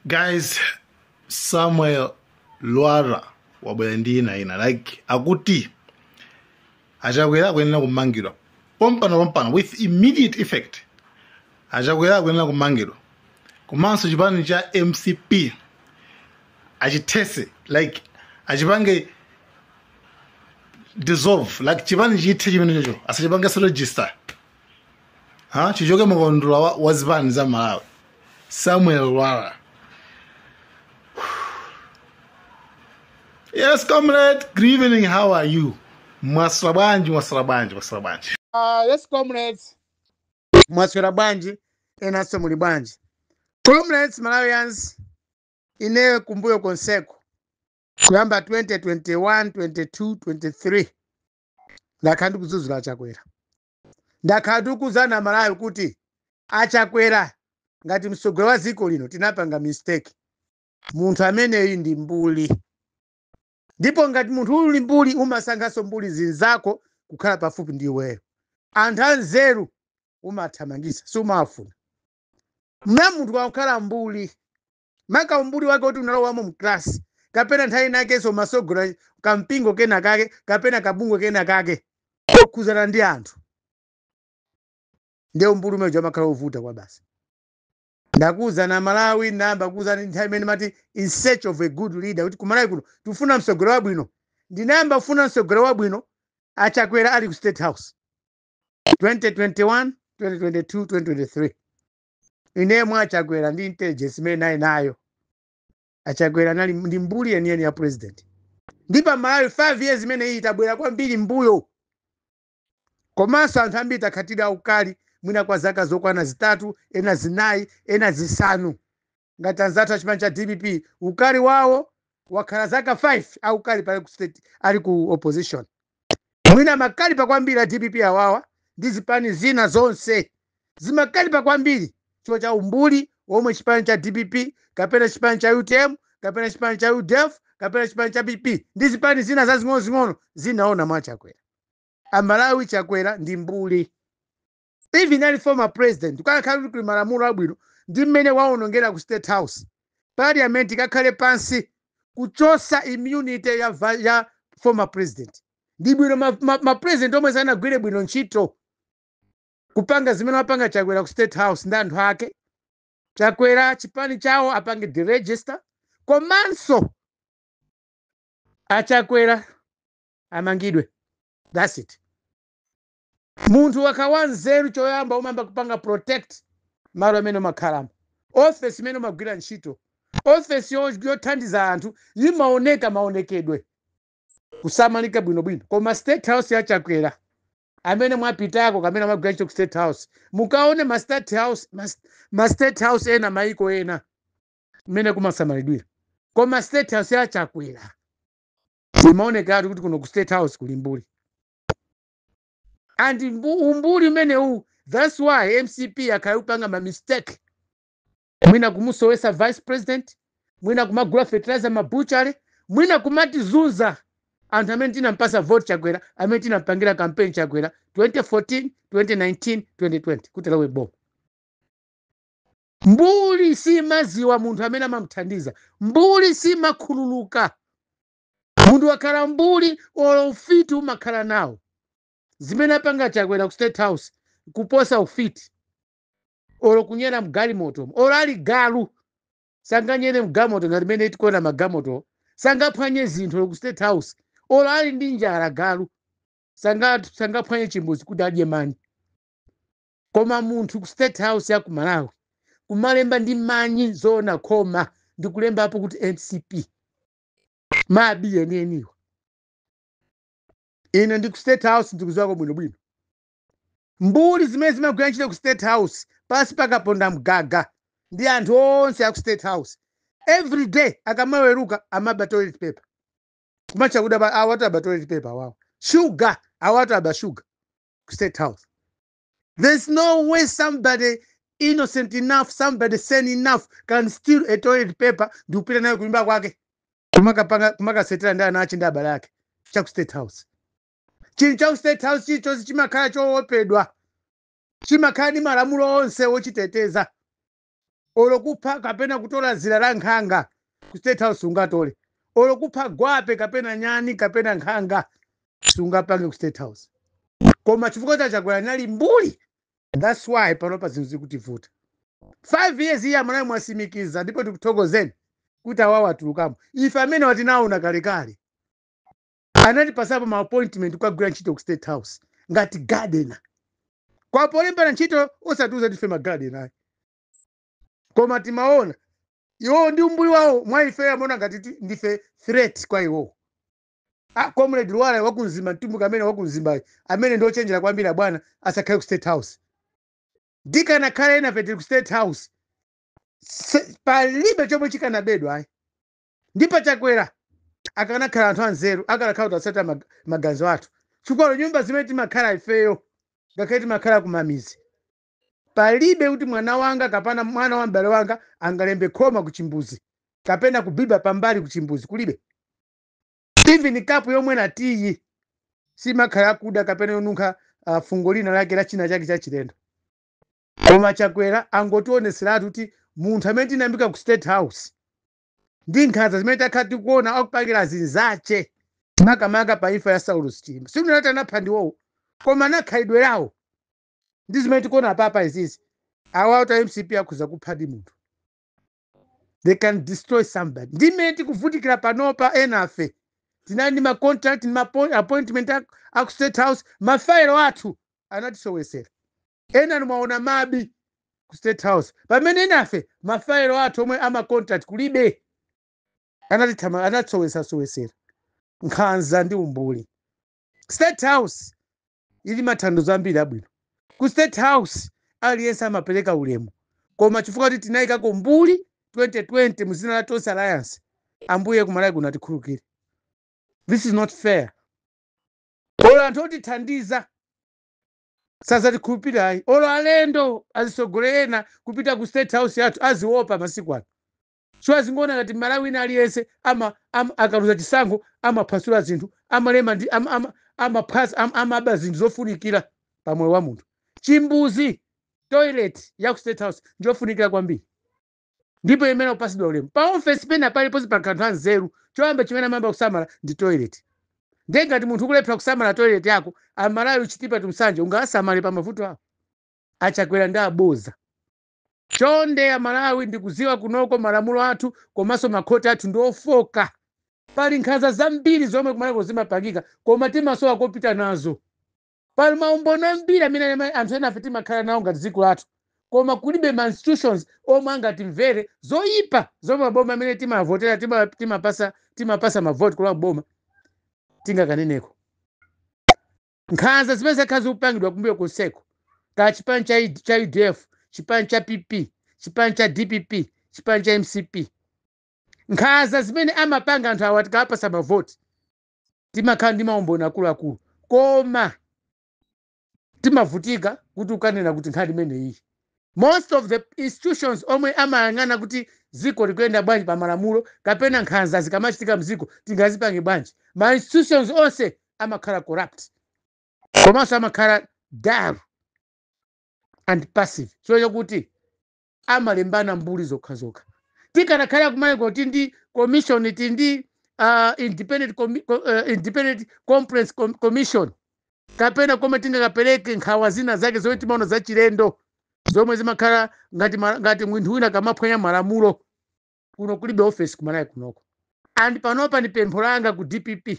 Guys, Samuel Lwara wabwendina ina like akuti achakwera kwenena kumangirwa pompano with immediate effect. Achakwera kwenena kumangirwa kumanso chipani cha MCP achitese like achipange dissolve like chipani chithe chimene chocho asachipange so register chichoke mukondula wa zipani za Malawi. Samuel Lwara. Yes, comrade. Good evening. How are you? Mwasrabanji. Yes, comrades. Mwasrabanji. Enaso mulibanji. Comrades, Malawians. Ine kumbuyo konseko. Kuyamba 2021, 22, 23. Ndakandu kuzuzula Achakwera. Ndakandu kuzana Malawi kuti Achakwera ngati msogolo wa ziko lino tinapanga mistake. Munthu amene ndi mbuli. Ndipo ngati munthu uli mbuli umasankhaso mbuli zinzako kukhala pafupi ndi iweyo. Anthu anzeru umathamangisa sumafuna. Mna munthu wakukhala mbuli maka umbuli wake kuti unalowamo mklasi kapena nthawi nakenso masogola kampingo kena kake kapena kabungwe kena kake okuzana ndi anthu. Ndiye umbuli umene umakhala uvuta kwa basi. Ndakuza na Malawi namba kuza nthawi imene mati in search of a good leader kuti kumalawi kuno tufuna msogolo wabwino. Ndinamba ufuna msogolo wabwino Achakwera ali ku State House 2021 2022 2023. Ine mwa Achakwera ndi intelligence imene nayo Achakwera nali ndi mbuli yeniyeni ya president. Ndipo Malawi 5 years imene iyi itabwera kwambiri mbuyo. Komanso anthu ambiri takhatira ukali mwina kwa zaka zokwana zitatu, ena zinayi, ena zisanu. Ngati anzathu achipani cha DPP, ukali wawo wakhala zaka 5 au ukali pali ku state ali ku opposition. Mwina makali pa kwambiri a DPP awawa ndi zipani zina zonse. Zimakali pa kwambiri chifukwa cha umbuli omwe chipani cha DPP, kapena chipani cha UTM, kapena chipani cha UDF, kapena chipani cha BP. Ndi zipani zina zazing'ono zinaona mwa Achakwera. Amalawi Achakwera ndi mbuli. Even ali former president, ukakhala kuti malamulo abwino ndi mmene waonongera ku State House. Parliament ikakhale pansi kuchosa immunity ya former president. Ndi bwino ma president omwe sanagwire bwino ntchito kupanga zimene wapanga Achakwera ku State House ndi anthu ake. Achakwera chipani chawo apange deregister. Komanso Achakwera amangidwe. That's it. Munthu wakawanzeru choyamba umamba kupanga protect malo amene makhalamo. Office imene magwira ntchito. Office yothandiza anthu imaoneka maonekedwe. Kusamalika bwinobwino. Koma State House ya Achakwera amene mwapitako kamene magwira ntchito ku State House. Mukaone ma State House ena maiko ena imene kumasamalidwira. Koma State House ya Achakwera imaoneka kuti kuno ku State House kuli mbuli. And umbuli mene that's why MCP akayupanga ma mistake. Mwina kumusowesa vice president, mwina kumagula fertilizer mabuchale, mwina kumati zunza anthu amene tinampasa vote Achakwera, amene tinampangira campaign Achakwera 2014, 2019, 2020 kuti lawe bomba. Mbuli si maziwa munthu amene amamthandiza. Mbuli si makhululuka. Munthu wakhala mbuli olo ufiti umakhala nawo. Zimene apanga Achakwera ku State House kuposa ufiti. Olo kunyera mgalimoto. Olo ali galu. Sanga nyere mgalimoto ngati mene tikuona magalimoto. Sanga phwanye zinthu ku State House. Olo ali ndi njala galu. Sanga phwanye chimbuzi kuti adye mani. Koma munthu ku State House ya ku Malawi kumalemba ndi manyi zona koma ndi kulemba apo kuti NCP. Mabi yeneniwa. Ine ndi ku State House ndikuziwako bwinobwino. Mbuli zimene zimagwira ntchito ku State House pasi pakaponda mgaga ndi anthu onse ya ku State House. Every day akamaweruka amaba toilet paper. Kumacha kuda awatu aba toilet paper wawo. Sugar awatu aba sugar ku State House. There's no way somebody innocent enough, somebody sane enough can steal a toilet paper ndi kupita nayo kunyumba kwake. Kumaka setela ndi anachi ndi abale ake cha ku State House. Chinthu cha ku State House chichonse chimakhala choopedwa. Chimakhala ndi malamulo onse wochiteteza. olokupha kapena kutola zira la nkhanga ku State House ungatole, olokupha gwape kapena nyani kapena nkhanga sungapange ku State House. Koma chifukwa cha Chakwera nali mbuli, that's why panopa zinthu zikutivuta. 5 years iya Malawi mwasimikiza, ndipo tikuthokozeni kuti awawa atulukamo. Ife amene watinaona kalekale anatipasapo ma appointment kukagwira ntchito ku State House ngati gardener. Kwa polembera ntchito osatiuza tife ma gardener. Koma timaona iwo ndi umbuli wawo mwa ife amona ngati ndife threat kwa iwo. Comrade Lwala wakunzimba mtumbu kamene wakunzimba amene ndo chenjera kwambira bwana asakhale ku State House. Dikana khale ena pete ku State House. Palibe chomwe chikanabedwa ayi. Ndipo Chakwera akanakhala anthu anzeru akanakhala kutasata maganizo athu. Chifukwa nyumba zimene timakhala ifeyo ngakhale timakhala kumamizi. Palibe kuti mwana wanga kapana mwana wa m'bale wanga angalembe khoma ku chimbuzi kapena kubiba pambali ku chimbuzi kulibe. Even kapu yomwe na tiyi simakhala kuda kapena yonunkha fungo lina lake la china chake cha chilendo. Koma Chakwera angotioneseratu kuti munthu amene tinayambika ku State House ndi nkhanza zimene takhala tikuona akupangira zinzache makamaka pa imfa ya Saulus Chilima. Sikunati anapha ndiwowo, koma anakhalidwe lawo ndi zimene tikuona papa izizi. Awa ta MCP akhuza kupha ndi munthu. They can destroy somebody. Ndi mmene tikuvutikira panopa enafe. Tinali ndi ma contract ndi ma appointment aku State House, mafailo athu anatisowesera. Ena mwaona mabi ku State House. Pamene enafe mafailo athu omwe ama contract kulibe. Anatisowesera. Nkhanza ndi umbuli. State House ili mathandizo ambiri abwino. Ku State House aliyense amapereka ulemu. Koma chifukwa kuti tinayikako mbuli 2020 muzina la Tonse Alliance, ambuye kumalawi kuno atikhulukire. This is not fair. Olo anthu otithandiza sazatikhulupirira ayi. Olo alendo azisogolera kupita ku State House yathu aziopa masiku ano. So azingona ngati Malawi ina aliyense akaluza chisankho amaphwasula zinthu amalema ndi amaba zinthu zofunikira pamoyo wa munthu. Chimbuzi toilet ya ku State House njofunikira kwambiri. Ndipo imene upasidwa ulemu. Pa office pena paliponse pa kanthu anzeru choyamba chimene amamba kusamala ndi toilet. Ngati munthu ukulephera kusamala toilet yako, amalawi uchitipa tumsanje ungasamale pa mavuto ako. Achakwera ndi aboza. Chonde amalawi ndikuziwa kunoko malamulo athu komanso makhoti athu ndi ofoka. Pali nkhanza zambiri zomwe kumalawi zimapangika koma timasowa kopita nazo. Pali maumboni ambiri amene anthu ena afe timakhala nawo ngati dziko lathu. Koma kulibe ma institutions omwe angatimvere zoyipa zomwe maboma amene timavotera timapasa mavoti kula boma tingakaneneko. Nkhanza zimene zakhala zikupangidwa kumbuyo konseko. Ka chipani cha UDF, chipani cha PP, chipani cha DPP, chipani cha MCP. Nkhanza zimene amapanga anthu awa tikapasa mavoti. Timakhala ndi maumboni akuluakulu. Koma timavutika kuti ukanena kuti nkhani imene iyi. Most of the institutions omwe amayang'ana kuti ziko likuyenda bwanji pa malamulo kapena nkhanza zikamachitika mziko tingazipange bwanji. Ma institutions onse amakhala corrupt. Komanso amakhala dull and passive. So yokuti amalembana mbuli zokha. Tikanakhala kumene kuti ndi commission ndi independent conference commission kapena kome tingakapereke nkhawa zina zake zomwe timaona za chilendo zomwe zimakhala ngati munthu wina kamaphwanya malamulo kuno kulibe office kumalawi kunoko. And panopa ni pempho langa ku DPP.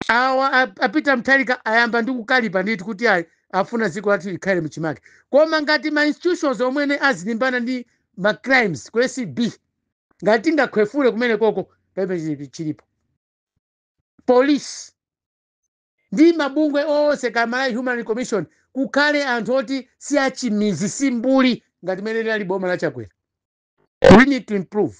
Awa apita mthalika ayamba ndi kukalipa ndithu kuti ayi afuna dziko lathu likhale mchimake. Koma ngati ma institutions omwene azilimbana ndi ma crimes ku ACB ngati tingakhwefule kumene koko pamene chilipo. Police ndi mabungwe onse ka Malawi Human Rights Commission kukhale anthu oti si achimizi si mbuli ngati mene lali boma la Chakwera. We need to improve.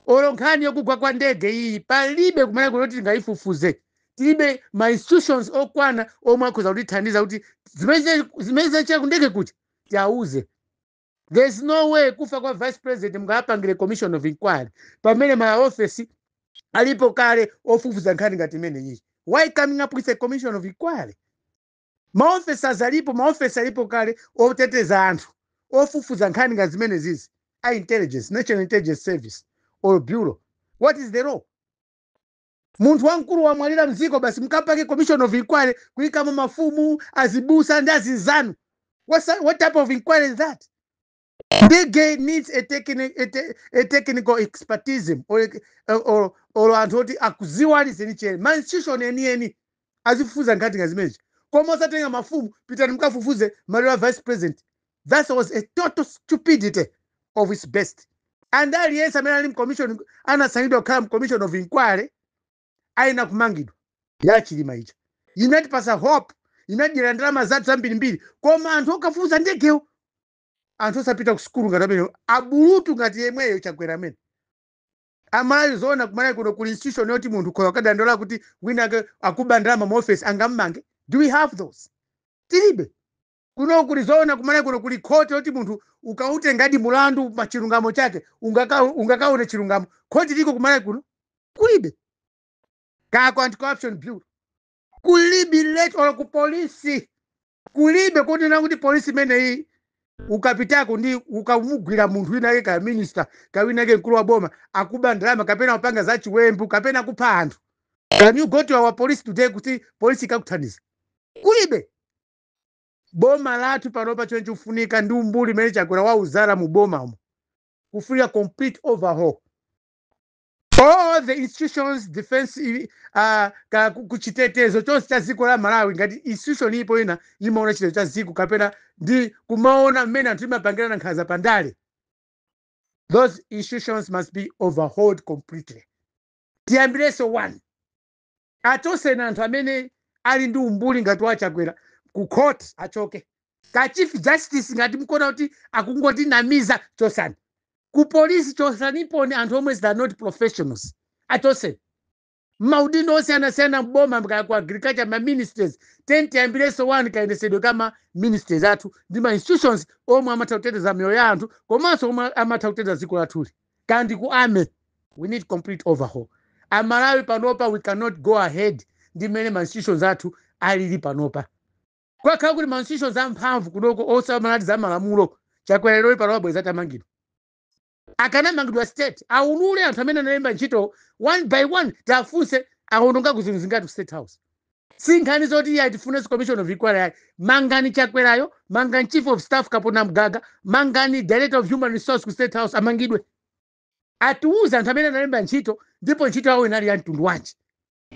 Olo nkhani yokugwa kwa ndege iyi palibe kumene kuti tingayifufuze. Tilibe ma institutions okwana omwe akhoza kutithandiza kuti zimene zachira kundege kuti tiauze. There's no way kufa kwa vice president mngapangire commission of inquiry pamene ma office alipo kale ofufuza nkhani ngati imene iyi. Why coming up with a commission of inquiry? Ma officers alipo kale oteteza anthu ofufuza nkhani ngati zimene zizi. intelligence, National Intelligence Service or Bureau. What is the law? Muntu wankuru wa mwalira mziko basi mkapake commission of inquiry kuika mafumu azibusa and azizanu. What type of inquiry is that? They needs a technical expertise or antoti akuziwali zeniche. Institution any azifuza ngati ngazimeji. Komo satenga mafumu pitani mkafufuze Malira vice president. That was a total stupidity of its best. And that yes, American commission anasanidwa kama commission of inquiry aina kumangidwa yachilima icho. Inati pasa hope, inati jirandama zatu zambili mbili. Koma anthu okafuza ndegeo. Anthu osapita kusukulu ngati amene abulutu ngati yemweyo Chakwera amene. Amalawi zona kumalawi kuno kuli institution yoti munthu khola kadandola kuti wina akuba ndalama mu office angammange. Do we have those? Tilibe. Kuno kuli zona kumalawi kuno kuli court yoti munthu ukaute ngadi mulandu pa chilungamo chake ungakaone chilungamo. Court liko kumalawi kuno kulibe. Kako anti-corruption bureau. Kulibe let or ku police. Kulibe kuti nakuti police mene hii ukapitako ndi ukamugwira munthu wina yake ka minister kawina yake mkulu wa boma akuba ndalama kapena upanga za chiwembu kapena kupha anthu. Can you go to our police today kuti police ikakuthandiza? Kulibe. Boma latu panopa choncho ufunika ndi umbuli mene Chakwera wa uzara mu boma umo. Kufunika complete overhaul. All the institutions defense kuchitetezo chonse cha ziko la Malawi ngati institution ipo ina imaona chitetezo cha ziko kapena ndi kumaona mmene anthu imapangirana nkhanza pandale. Those institutions must be overhauled completely. Tiyambireso one. Atose na anthu amene ali ndi umbuli ngati wa Chakwera ku court achoke. Ka chief justice ngati mkona kuti akungoti namiza chosani. Ku police chosani pone anthu omwe they are not professionals. Atose. Maudindo osiyana mboma ku agriculture ma ministers. Tiyambireso one kaendesedwe kama ministers athu. Ndi ma institutions omwe amatauteteza miyoyo ya anthu. Komanso omwe amatauteteza ziko lathuli. Kandi ku ame. We need complete overhaul. Amalawi panopa we cannot go ahead. Ndi mene ma institutions athu alili panopa. Kwa khala kuti ma institutions amphamvu kunoko osamalati za malamulo. Chakwera lero panopa bweza tamangidwa. Akanamangidwa state aulule anthu amene analemba ntchito one by one tafunse aononga kuzinthu zingati state house. Sinkhani zoti iye atifune commission of inquiry mangani Chakwerayo, mangani chief of staff Kapona Mgaga, mangani director of human resource ku state house amangidwe. Atiuza anthu amene analemba ntchito ndipo ntchito yawo inali ya mtundu wanji.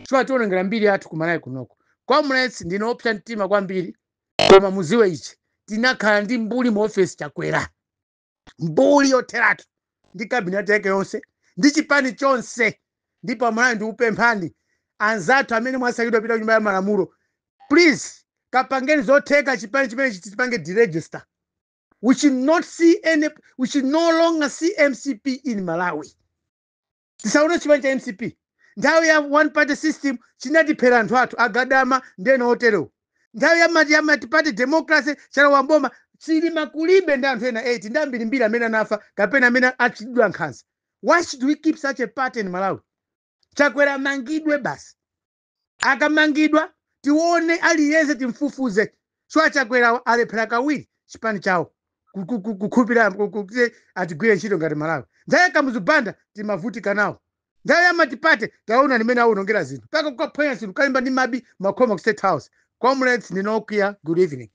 Chwa tionengera mbiri athu kumalawi kunoko. Comrades ndino option tima kwambiri koma muziwe ichi tinakhala ndi mbuli mu office Chakwera. Mbuli yoteratu ndi cabinet yake yonse ndi chipani chonse ndipo amalawi ndi upemphani anzathu amene mwasayidwa pita nyumba ya malamulo. Please kapangeni zotheka chipani chimene chitipange deregister. We should no longer see MCP in Malawi. Tisaona chipani cha MCP. Nthawi ya one party system chinatiphera anthu athu agadama ndeno otero. Nthawi ya multi-party democracy chalo wamboma silima kulibe ndi anthu ena 8 ndi ambirimbiri amene anafa kapena amene achidwa nkhanza. Why should we keep such a pattern in Malawi? Chakwera mangidwe basi. Akamangidwa tione aliyense timfufuze. Chwa Chakwera alephera kawiri chipani chawo. Kukhupira atigwire ntchito ngati Malawi. Nthawi ya Kamuzubanda timavutika nawo. Nthawi ya multi-party taona limene aonongera zinthu. Paka kukaphwanya zinthu kalimba ndi mabi makhoma ku state house. Comrades ndinokuya, good evening.